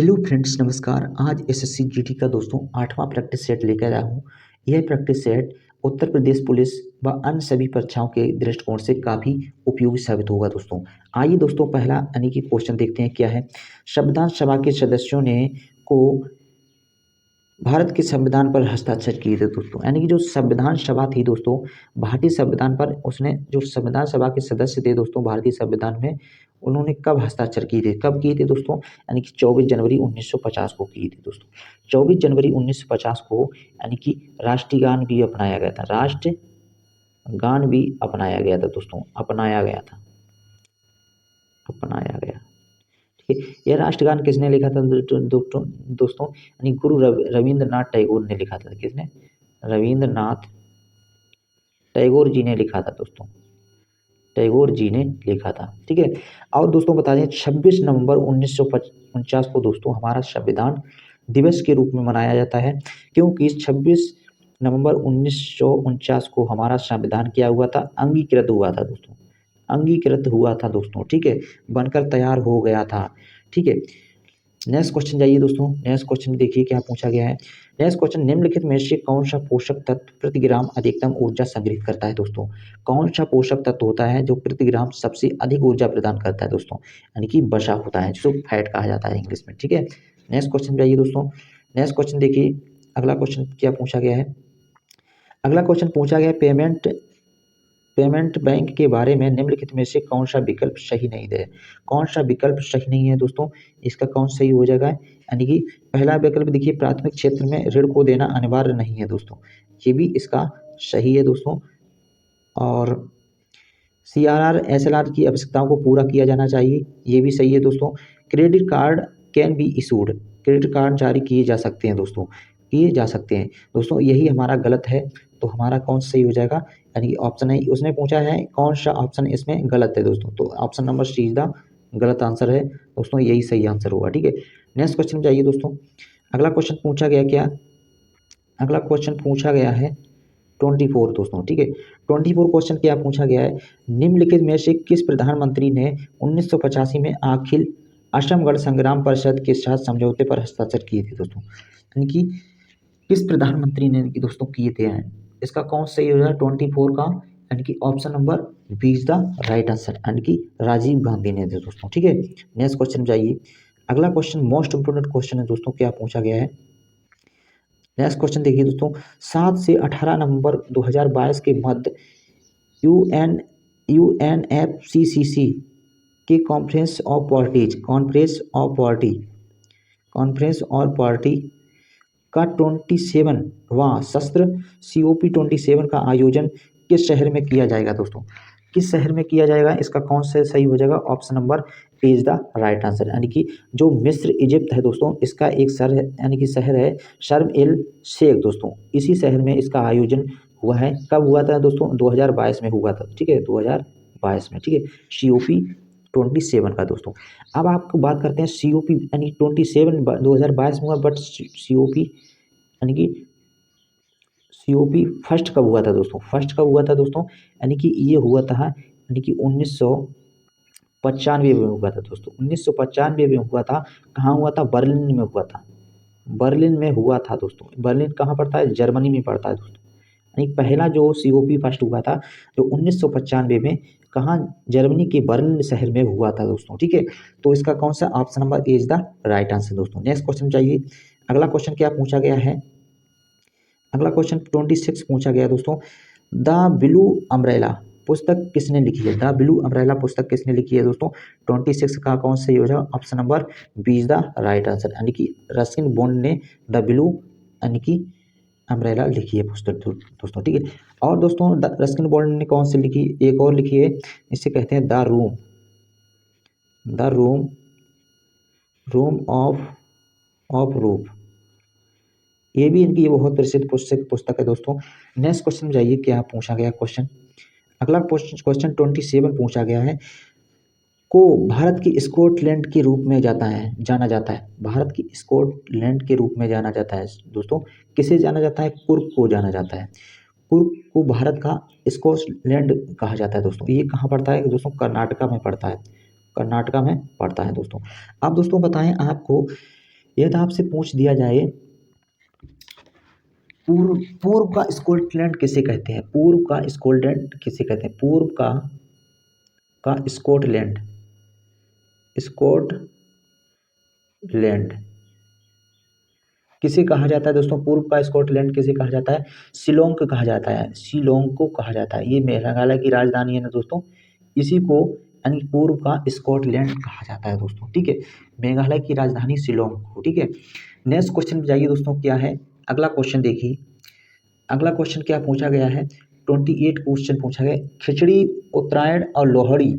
Hello friends, नमस्कार। आज SSC GD का दोस्तों 8वां प्रैक्टिस सेट लेकर आया हूँ। यह practice set Uttar Pradesh police व अन्य सभी परीक्षाओं के दृष्टिकोण से काफ़ी उपयोगी साबित होगा दोस्तों। आइए दोस्तों, पहला यानी कि क्वेश्चन देखते हैं क्या है। संविधान सभा के सदस्यों ने को भारत के संविधान पर हस्ताक्षर किए थे दोस्तों, यानी कि जो संविधान सभा थी दोस्तों, भारतीय संविधान पर उसने जो संविधान सभा के सदस्य थे दोस्तों भारतीय संविधान में, उन्होंने कब हस्ताक्षर किए थे, कब किए थे दोस्तों, यानी कि 24 जनवरी 1950 को किए थे दोस्तों। 24 जनवरी 1950 को यानी कि राष्ट्रगान भी अपनाया गया था, राष्ट्रगान भी अपनाया गया था दोस्तों, अपनाया गया था, अपनाया गया। यह राष्ट्रगान किसने लिखा था दोस्तों, यानी गुरु रविंद्रनाथ टैगोर ने लिखा था। किसने? रविंद्रनाथ टैगोर जी ने लिखा था दोस्तों, टैगोर जी ने लिखा था। ठीक है। और दोस्तों बता दें 26 नवंबर 1949 को दोस्तों हमारा संविधान दिवस के रूप में मनाया जाता है, क्योंकि 26 नवंबर 1949 को हमारा संविधान क्या हुआ था, अंगीकृत हुआ था दोस्तों, अंगीकृत हुआ था दोस्तों। ठीक है, बनकर तैयार हो गया था। ठीक है, नेक्स्ट क्वेश्चन जाइए दोस्तों। नेक्स्ट क्वेश्चन देखिए क्या पूछा गया है। नेक्स्ट क्वेश्चन, निम्नलिखित में से कौन सा पोषक तत्व प्रति ग्राम अधिकतम ऊर्जा संग्रहित करता है दोस्तों। कौन सा पोषक तत्व होता है जो प्रति ग्राम सबसे अधिक ऊर्जा प्रदान करता है दोस्तों, यानी कि वसा होता है, जिसको फैट कहा जाता है इंग्लिश में। ठीक है, नेक्स्ट क्वेश्चन जाइए दोस्तों। नेक्स्ट क्वेश्चन देखिए, अगला क्वेश्चन क्या पूछा गया है। अगला क्वेश्चन पूछा गया पेमेंट बैंक के बारे में निम्नलिखित में से कौन सा विकल्प सही नहीं है। कौन सा विकल्प सही नहीं है दोस्तों, इसका कौन सही हो जाएगा, यानी कि पहला विकल्प देखिए, प्राथमिक क्षेत्र में ऋण को देना अनिवार्य नहीं है दोस्तों, ये भी इसका सही है दोस्तों। और CRR SLR की आवश्यकताओं को पूरा किया जाना चाहिए, ये भी सही है दोस्तों। Credit card can be issued, credit card जारी किए जा सकते हैं दोस्तों, किए जा सकते हैं दोस्तों, यही हमारा गलत है। तो हमारा कौन सही हो जाएगा, यानी कि ऑप्शन है, उसने पूछा है कौन सा ऑप्शन इसमें गलत है दोस्तों, तो option number C is the गलत आंसर है दोस्तों, यही सही आंसर होगा। ठीक है, नेक्स्ट क्वेश्चन जाइए दोस्तों। अगला क्वेश्चन पूछा गया क्या, अगला क्वेश्चन पूछा गया है 24 दोस्तों। ठीक है, 24 क्वेश्चन क्या पूछा गया है, निम्नलिखित में से किस प्रधानमंत्री ने 1985 में अखिल असम गण संग्राम परिषद के साथ समझौते पर हस्ताक्षर किए थे दोस्तों, यानी कि किस प्रधानमंत्री ने दोस्तों किए थे, इसका कौन सही हो जाएगा 24 का, यानी कि option number B is the right answer, यानी कि राजीव गांधी ने थे दोस्तों। ठीक है, नेक्स्ट क्वेश्चन जाइए। अगला क्वेश्चन मोस्ट इंपोर्टेंट क्वेश्चन है दोस्तों, क्या पूछा गया है। नेक्स्ट क्वेश्चन देखिए दोस्तों, 7 से 18 नवंबर 2022 के मध्य UNFCCC के कॉन्फ्रेंस ऑफ पार्टी का 27वां सत्र COP27 का आयोजन किस शहर में किया जाएगा दोस्तों, किस शहर में किया जाएगा, इसका कौन सा सही हो जाएगा, option number A is the right answer, यानी कि जो मिस्र इजिप्ट है दोस्तों, इसका एक शहर है, यानी कि शहर है शर्म एल शेख दोस्तों, इसी शहर में इसका आयोजन हुआ है। कब हुआ था दोस्तों, 2022 में हुआ था। ठीक है, 2022 में। ठीक है, COP27 का दोस्तों। अब आपको बात करते हैं COP यानी 27 2022 में हुआ, बट COP यानी कि COP फर्स्ट कब हुआ था दोस्तों, फर्स्ट कब हुआ था दोस्तों, यानी कि ये हुआ था, यानी कि 1995 में हुआ था दोस्तों, 1995 में हुआ था। कहाँ हुआ था, बर्लिन में हुआ था, बर्लिन में हुआ था दोस्तों। बर्लिन कहाँ पड़ता है, जर्मनी में पड़ता है दोस्तों। यानी पहला जो COP फर्स्ट हुआ था जो 1995 में, कहाँ, जर्मनी के बर्लिन शहर में हुआ था दोस्तों। ठीक है, तो इसका कौन सा option number A is the right answer दोस्तों। नेक्स्ट क्वेश्चन चाहिए। अगला क्वेश्चन क्या पूछा गया है, अगला क्वेश्चन 26 पूछा गया दोस्तों, द ब्लू अम्ब्रेला पुस्तक किसने लिखी है, द ब्लू अम्ब्रेला पुस्तक किसने लिखी है दोस्तों। 26 का कौन सही हो जाएगा, option number B is the right answer, यानी कि रस्किन बॉन्ड ने द ब्लू यानी कि अम्ब्रेला लिखी है पुस्तक दोस्तों। ठीक है, और दोस्तों रस्किन बॉन्ड ने कौन सी लिखी, एक और लिखी है, इसे कहते हैं द रूम ऑफ रूप, ये भी इनकी ये बहुत प्रसिद्ध पुस्तक है दोस्तों। नेक्स्ट क्वेश्चन जाइए, क्या पूछा गया क्वेश्चन। अगला क्वेश्चन 27 पूछा गया है, को भारत की स्कॉटलैंड के रूप में जाना जाता है, भारत की स्कॉटलैंड के रूप में जाना जाता है दोस्तों। किसे जाना जाता है, कुर्ग को जाना जाता है, कुर्ग को भारत का स्कॉटलैंड कहा जाता है दोस्तों। ये कहाँ पड़ता है दोस्तों, कर्नाटका में पड़ता है, कर्नाटका में पड़ता है दोस्तों। अब दोस्तों बताएं आपको यदि आपसे पूछ दिया जाए पूर्व पूर्व का स्कॉटलैंड किसे कहते हैं, पूर्व का स्कॉटलैंड किसे कहते हैं, पूर्व का स्कॉटलैंड, स्कॉटलैंड किसे कहा जाता है दोस्तों, पूर्व का स्कॉटलैंड किसे कहा जाता है, शिलोंग को कहा जाता है, शिलोंग को कहा जाता है। ये मेघालय की राजधानी है ना दोस्तों, इसी को यानी पूर्व का स्कॉटलैंड कहा जाता है दोस्तों, ठीक है। मेघालय की राजधानी शिलोंग को, ठीक है। नेक्स्ट क्वेश्चन जाइए दोस्तों, क्या है अगला क्वेश्चन देखिए। अगला क्वेश्चन क्या पूछा गया है, 28 क्वेश्चन पूछा गया। खिचड़ी, उत्तरायण और लोहड़ी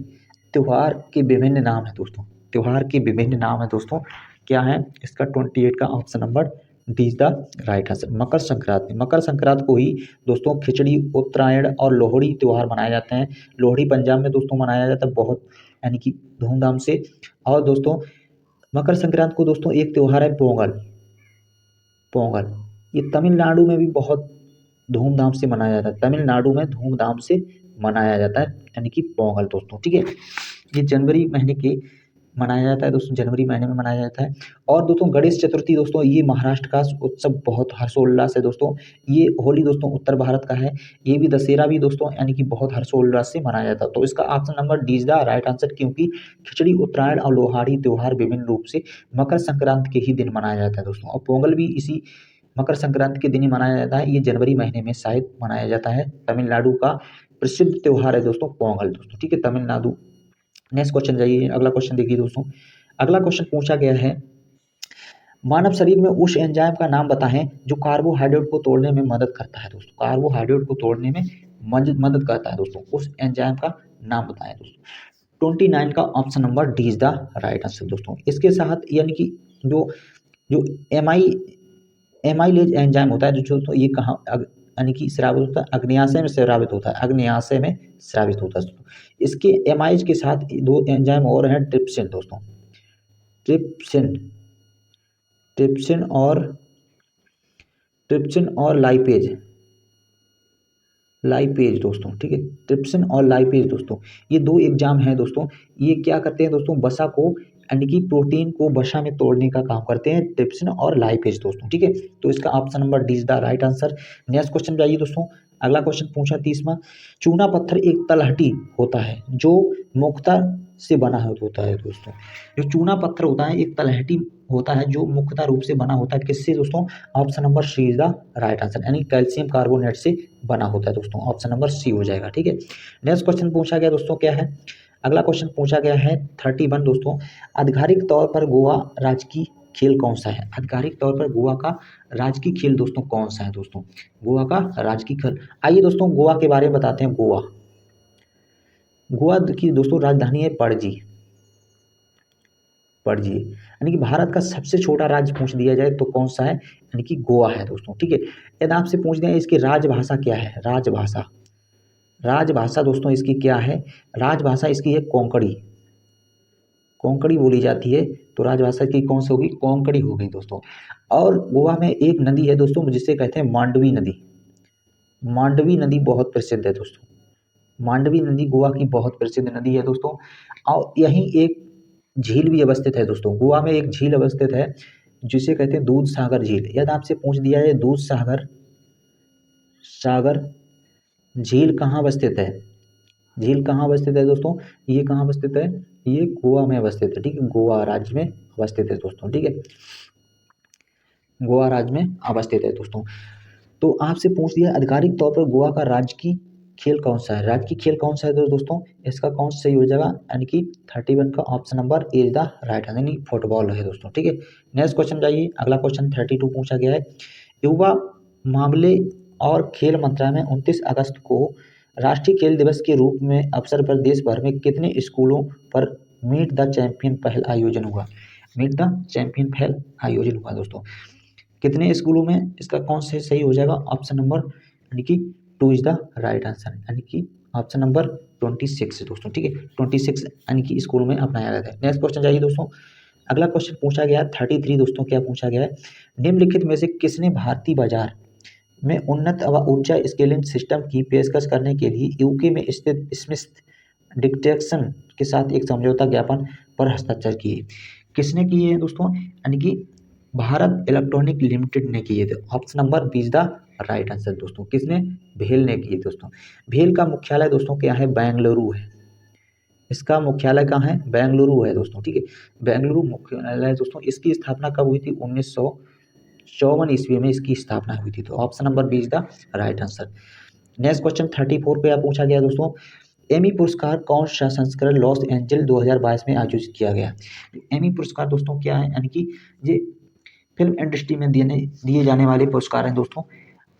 त्योहार के विभिन्न नाम है दोस्तों, त्योहार के विभिन्न नाम है दोस्तों, क्या है इसका 28 का option number D is the right answer. Makar Sankranti, Makar Sankranti को ही दोस्तों खिचड़ी, उत्तरायण और लोहड़ी त्योहार मनाए जाते हैं। लोहड़ी पंजाब में दोस्तों मनाया जाता है बहुत यानी कि धूमधाम से। और दोस्तों मकर संक्रांति को दोस्तों एक त्यौहार है पोंगल, पोंगल ये तमिलनाडु में भी बहुत धूमधाम से मनाया जाता है, तमिलनाडु में धूमधाम से मनाया जाता है यानी कि पोंगल दोस्तों, ठीक है। ये जनवरी महीने के मनाया जाता है दोस्तों, जनवरी महीने में मनाया जाता है। और दोस्तों गणेश चतुर्थी दोस्तों, ये महाराष्ट्र का उत्सव बहुत हर्षोल्लास है दोस्तों। ये होली दोस्तों उत्तर भारत का है। ये भी दशहरा भी दोस्तों यानी कि बहुत हर्षोल्लास से मनाया जाता है। तो इसका option number D is the right answer, क्योंकि खिचड़ी, उत्तरायण और लोहाड़ी त्योहार विभिन्न रूप से मकर संक्रांति के ही दिन मनाया जाता है दोस्तों। और पोंगल भी इसी मकर संक्रांति के दिन ही मनाया जाता है। ये जनवरी महीने में शायद मनाया जाता है। तमिलनाडु का प्रसिद्ध त्योहार है दोस्तों पोंगल दोस्तों, ठीक है, तमिलनाडु। नेक्स्ट क्वेश्चन जाइए, अगला क्वेश्चन देखिए दोस्तों। अगला क्वेश्चन पूछा गया है, मानव शरीर में उस एंजाइम का नाम बताएं जो कार्बोहाइड्रेट को तोड़ने में मदद करता है दोस्तों, कार्बोहाइड्रेट को तोड़ने में मदद करता है दोस्तों, उस एंजाइम का नाम बताएं दोस्तों। 29 का option number D is the right answer दोस्तों। इसके साथ यानी कि जो जो एमाइलेज एंजाइम होता है जो तो ये कहाँ यानी कि स्रावित होता है, अग्न्याशय में स्रावित होता है, अग्न्याशय में स्रावित होता है दोस्तों। इसके एमाइज के साथ दो एंजाइम और हैं, ट्रिप्सिन दोस्तों, ट्रिप्सिन, ट्रिप्सिन और लाइपेज, लाइपेज दोस्तों, ठीक है, ट्रिप्सिन और लाइपेज दोस्तों, ये दो एग्जाम हैं दोस्तों। ये क्या करते हैं दोस्तों, वसा को यानी कि प्रोटीन को वसा में तोड़ने का काम करते हैं, ट्रिप्सिन और लाइपेज दोस्तों, ठीक है। तो इसका option number D is the right answer. Next question जाइए दोस्तों। अगला क्वेश्चन पूछा 30वां, चूना पत्थर एक तलहटी होता है जो मुख्यतः से बना होता है दोस्तों। जो चूना पत्थर होता है एक तलहटी होता है जो मुख्यतः रूप से बना होता है किससे दोस्तों, option number C is the right answer, यानी कैल्शियम कार्बोनेट से बना होता है दोस्तों, ऑप्शन नंबर सी हो जाएगा, ठीक है। नेक्स्ट क्वेश्चन पूछा गया दोस्तों, क्या है अगला क्वेश्चन पूछा गया है 31 दोस्तों, आधिकारिक तौर पर गोवा राजकीय खेल कौन सा है, आधिकारिक तौर पर गोवा का राजकीय खेल दोस्तों कौन सा है दोस्तों, गोवा का राजकीय खेल। आइए दोस्तों गोवा के बारे में बताते हैं। गोवा, गोवा की दोस्तों राजधानी है पणजी, पणजी यानी कि भारत का सबसे छोटा राज्य पूछ दिया जाए तो कौन सा है, यानी कि गोवा है दोस्तों, ठीक है। यदि आपसे पूछ दिया इसकी राजभाषा क्या है, राजभाषा, राजभाषा दोस्तों इसकी क्या है, राजभाषा इसकी है कोंकणी, कोंकणी बोली जाती है। तो राजभाषा की कौन सी होगी, कोंकणी हो गई दोस्तों। और गोवा में एक नदी है दोस्तों जिसे कहते हैं मांडवी नदी, मांडवी नदी बहुत प्रसिद्ध है दोस्तों, मांडवी नदी गोवा की बहुत प्रसिद्ध नदी है दोस्तों। और यहीं एक झील भी अवस्थित है दोस्तों, गोवा में एक झील अवस्थित है जिसे कहते हैं दूध सागर झील। यदि आपसे पूछ दिया है दूध सागर झील कहाँ अवस्थित है, झील कहाँ अवस्थित है दोस्तों, ये कहाँ अवस्थित है, ये गोवा में अवस्थित है, ठीक है, गोवा राज्य में अवस्थित है दोस्तों, ठीक है, गोवा राज्य में अवस्थित है दोस्तों। तो आपसे पूछ दिया आधिकारिक तौर पर गोवा का राजकीय खेल कौन सा है, राजकीय खेल कौन सा है दोस्तों, इसका कौन सा सही हो जाएगा, यानी कि 31 का option number A is the right answer, यानी फुटबॉल है दोस्तों, ठीक है। नेक्स्ट क्वेश्चन जाइए, अगला क्वेश्चन 32 पूछा गया है, युवा मामले और खेल मंत्रालय में 29 अगस्त को राष्ट्रीय खेल दिवस के रूप में अवसर पर देश भर में कितने स्कूलों पर मीट द चैंपियन पहल आयोजन हुआ, मीट द चैंपियन पहल आयोजन हुआ दोस्तों, कितने स्कूलों में, इसका कौन से सही हो जाएगा, ऑप्शन नंबर यानी कि 2 इज द राइट आंसर, यानी कि ऑप्शन नंबर 26 है दोस्तों, ठीक है, 26 यानी कि स्कूलों में अपनाया जाता है। नेक्स्ट क्वेश्चन जाइए दोस्तों। अगला क्वेश्चन पूछा गया 33 दोस्तों, क्या पूछा गया है, निम्नलिखित में से किसने भारतीय बाजार में उन्नत व ऊर्जा स्केलिंग सिस्टम की पेशकश करने के लिए यूके में स्थित स्मिथ डिटेक्शन के साथ एक समझौता ज्ञापन पर हस्ताक्षर किए, किसने किए हैं दोस्तों, यानी कि भारत इलेक्ट्रॉनिक लिमिटेड ने किए थे। Option number B is the right answer दोस्तों। किसने? भेल ने किए दोस्तों। भेल का मुख्यालय दोस्तों क्या है? बेंगलुरु है। इसका मुख्यालय कहाँ है? बेंगलुरु है दोस्तों। ठीक है, बेंगलुरु मुख्यालय दोस्तों। इसकी स्थापना कब हुई थी? 1954 ईस्वी में इसकी स्थापना हुई थी। तो option number B is the right answer. Next question 34 पे आप पूछा गया दोस्तों, एमी पुरस्कार कौन सा संस्करण लॉस एंजल 2022 में आयोजित किया गया? एमी पुरस्कार दोस्तों क्या है? यानी कि ये फिल्म इंडस्ट्री में दिए जाने वाले पुरस्कार हैं दोस्तों।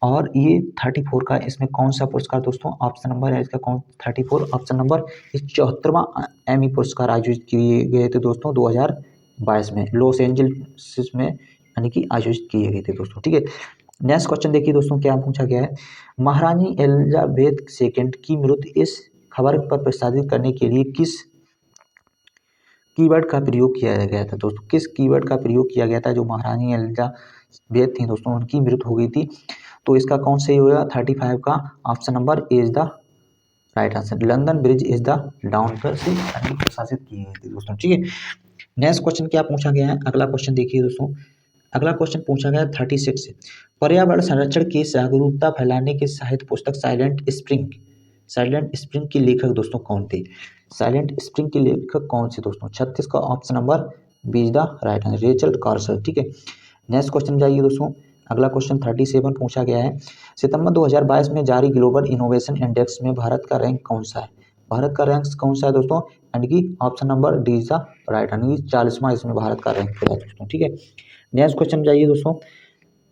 और ये 34 का इसमें कौन सा पुरस्कार दोस्तों? ऑप्शन नंबर है इसका कौन? 34 ऑप्शन नंबर इस 74वां एमी पुरस्कार आयोजित किए गए थे दोस्तों 2022 में लॉस एंजल्स में, यानी कि आयोजित किए गए थे दोस्तों। ठीक है, नेक्स्ट क्वेश्चन देखिए दोस्तों क्या पूछा गया है, महारानी एलिजाबेथ सेकंड की मृत्यु इस खबर पर प्रसारित करने के लिए किस कीवर्ड का प्रयोग किया गया था दोस्तों? किस कीवर्ड का प्रयोग किया गया था? जो महारानी एलिजाबेथ थी दोस्तों, उनकी मृत्यु हो गई थी। तो इसका कौन सही होगा? 35 का option number A is the right answer. London bridge is the down पर से प्रशासित की गई थी दोस्तों। ठीक है, नेक्स्ट क्वेश्चन क्या पूछा गया है? अगला क्वेश्चन देखिए दोस्तों। अगला क्वेश्चन पूछा गया 36 से, पर्यावरण संरक्षण की जागरूकता फैलाने की साहित्य पुस्तक साइलेंट स्प्रिंग के लेखक दोस्तों कौन थे? साइलेंट स्प्रिंग के लेखक कौन से दोस्तों? 36 का option number B is the right answer, Rachel Carson. ठीक है, नेक्स्ट क्वेश्चन जाइए दोस्तों। अगला क्वेश्चन 37 पूछा गया है, सितंबर 2022 में जारी ग्लोबल इनोवेशन इंडेक्स में भारत का रैंक कौन सा है? भारत का रैंक कौन सा है दोस्तों? यानी कि option number D is the right, यानी 40वां इसमें भारत का रैंक है दोस्तों। ठीक है, नेक्स्ट क्वेश्चन जाइए दोस्तों।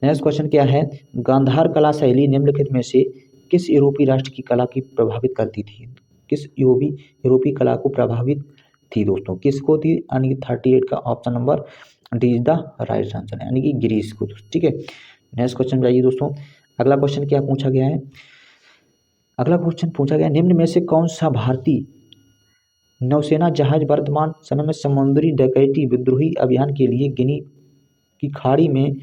नेक्स्ट क्वेश्चन क्या है, गांधार कला शैली निम्नलिखित में से किस यूरोपीय राष्ट्र की कला की प्रभावित करती थी? किस यूरोपीय कला को प्रभावित थी दोस्तों? किसको थी? यानी कि 38 का option number D is the right answer, यानी कि ग्रीस को। ठीक है, नेक्स्ट क्वेश्चन जाइए दोस्तों। अगला क्वेश्चन क्या पूछा गया है? अगला क्वेश्चन पूछा गया, निम्न में से कौन सा भारतीय नौसेना जहाज वर्तमान समय में समुद्री डकैती विद्रोही अभियान के लिए गिनी की खाड़ी में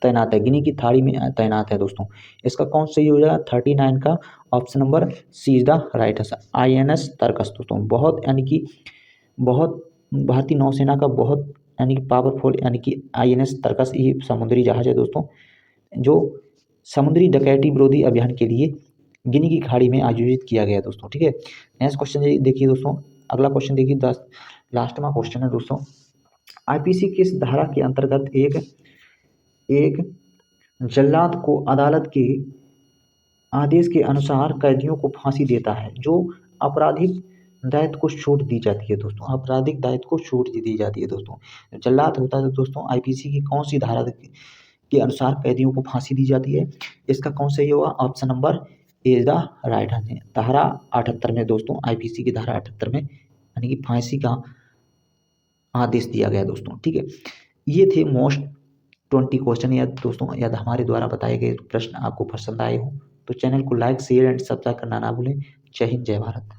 तैनात है? गिनी की खाड़ी में तैनात है दोस्तों। इसका कौन सही हो जाएगा? 39 का option number C is the right answer, INS Tarkash दोस्तों। बहुत यानी कि बहुत भारतीय नौसेना का बहुत यानी कि पावरफुल यानी कि INS तर्कस ये समुद्री जहाज है दोस्तों, जो समुद्री डकैती विरोधी अभियान के लिए गिनी की खाड़ी में आयोजित किया गया दोस्तों। ठीक है, नेक्स्ट क्वेश्चन देखिए दोस्तों। अगला क्वेश्चन देखिए, लास्टवा क्वेश्चन है दोस्तों, IPC किस धारा के अंतर्गत एक जल्लाद को अदालत के आदेश के अनुसार कैदियों को फांसी देता है? जो आपराधिक दायित्व को छूट दी जाती है दोस्तों, आपराधिक दायित्व को छूट दी जाती है दोस्तों। जल्लाद होता है दोस्तों, IPC की कौन सी धारा के अनुसार कैदियों को फांसी दी जाती है? इसका कौन सही होगा? Option number A is the right answer, धारा 78 में दोस्तों, IPC की धारा 78 में यानी कि फांसी का आदेश दिया गया दोस्तों। ठीक है, ये थे मोस्ट 20 क्वेश्चन या दोस्तों यदि हमारे द्वारा बताए गए प्रश्न आपको पसंद आए हो तो चैनल को लाइक शेयर एंड सब्सक्राइब करना ना भूलें। जय हिंद, जय भारत।